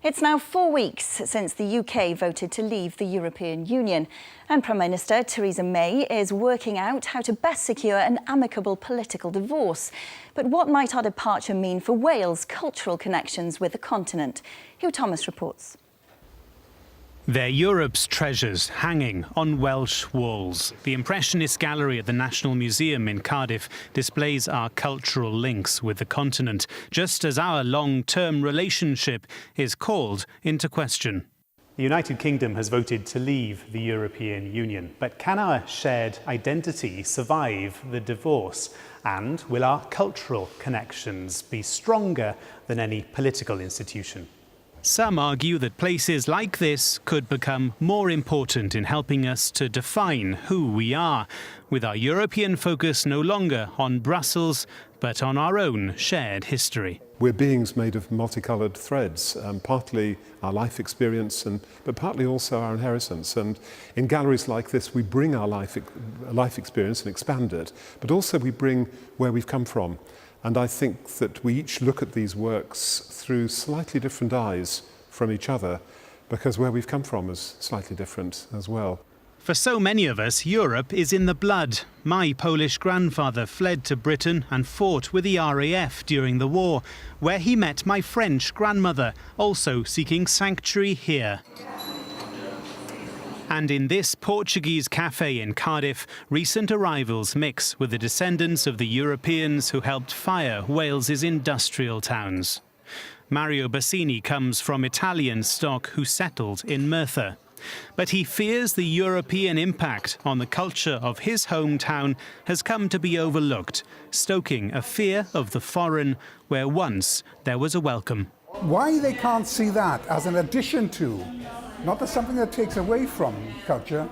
It's now 4 weeks since the UK voted to leave the European Union, and Prime Minister Theresa May is working out how to best secure an amicable political divorce. But what might our departure mean for Wales' cultural connections with the continent? Hugh Thomas reports. They're Europe's treasures hanging on Welsh walls. The Impressionist Gallery at the National Museum in Cardiff displays our cultural links with the continent, just as our long-term relationship is called into question. The United Kingdom has voted to leave the European Union, but can our shared identity survive the divorce? And will our cultural connections be stronger than any political institution? Some argue that places like this could become more important in helping us to define who we are, with our European focus no longer on Brussels, but on our own shared history. We're beings made of multicoloured threads, partly our life experience, but partly also our inheritance. And in galleries like this, we bring our life experience and expand it, but also we bring where we've come from. And I think that we each look at these works through slightly different eyes from each other, because where we've come from is slightly different as well. For so many of us, Europe is in the blood. My Polish grandfather fled to Britain and fought with the RAF during the war, where he met my French grandmother, also seeking sanctuary here. And in this Portuguese cafe in Cardiff, recent arrivals mix with the descendants of the Europeans who helped fire Wales's industrial towns. Mario Bassini comes from Italian stock who settled in Merthyr. But he fears the European impact on the culture of his hometown has come to be overlooked, stoking a fear of the foreign where once there was a welcome. Why they can't see that as an addition to, not as something that takes away from culture,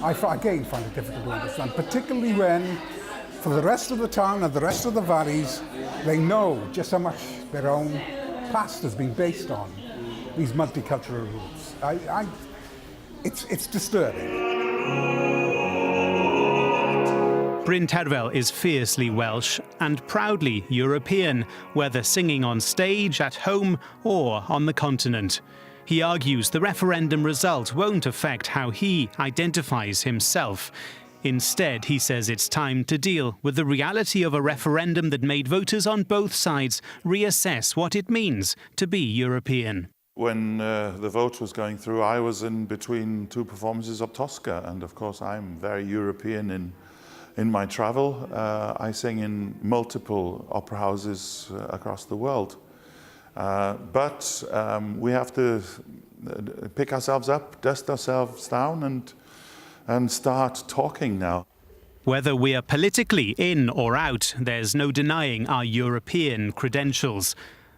I again find it difficult to understand, particularly when, for the rest of the town and the rest of the valleys, they know just how much their own past has been based on these multicultural roots. It's disturbing. Bryn Terfel is fiercely Welsh and proudly European, whether singing on stage, at home or on the continent. He argues the referendum result won't affect how he identifies himself. Instead, he says it's time to deal with the reality of a referendum that made voters on both sides reassess what it means to be European. When the vote was going through, I was in between two performances of Tosca, and of course I'm very European in my travel. I sing in multiple opera houses across the world. But we have to pick ourselves up, dust ourselves down and start talking now. Whether we are politically in or out, there's no denying our European credentials.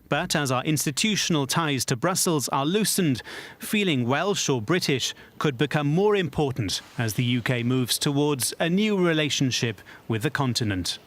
But as our institutional ties to Brussels are loosened, feeling Welsh or British could become more important as the UK moves towards a new relationship with the continent.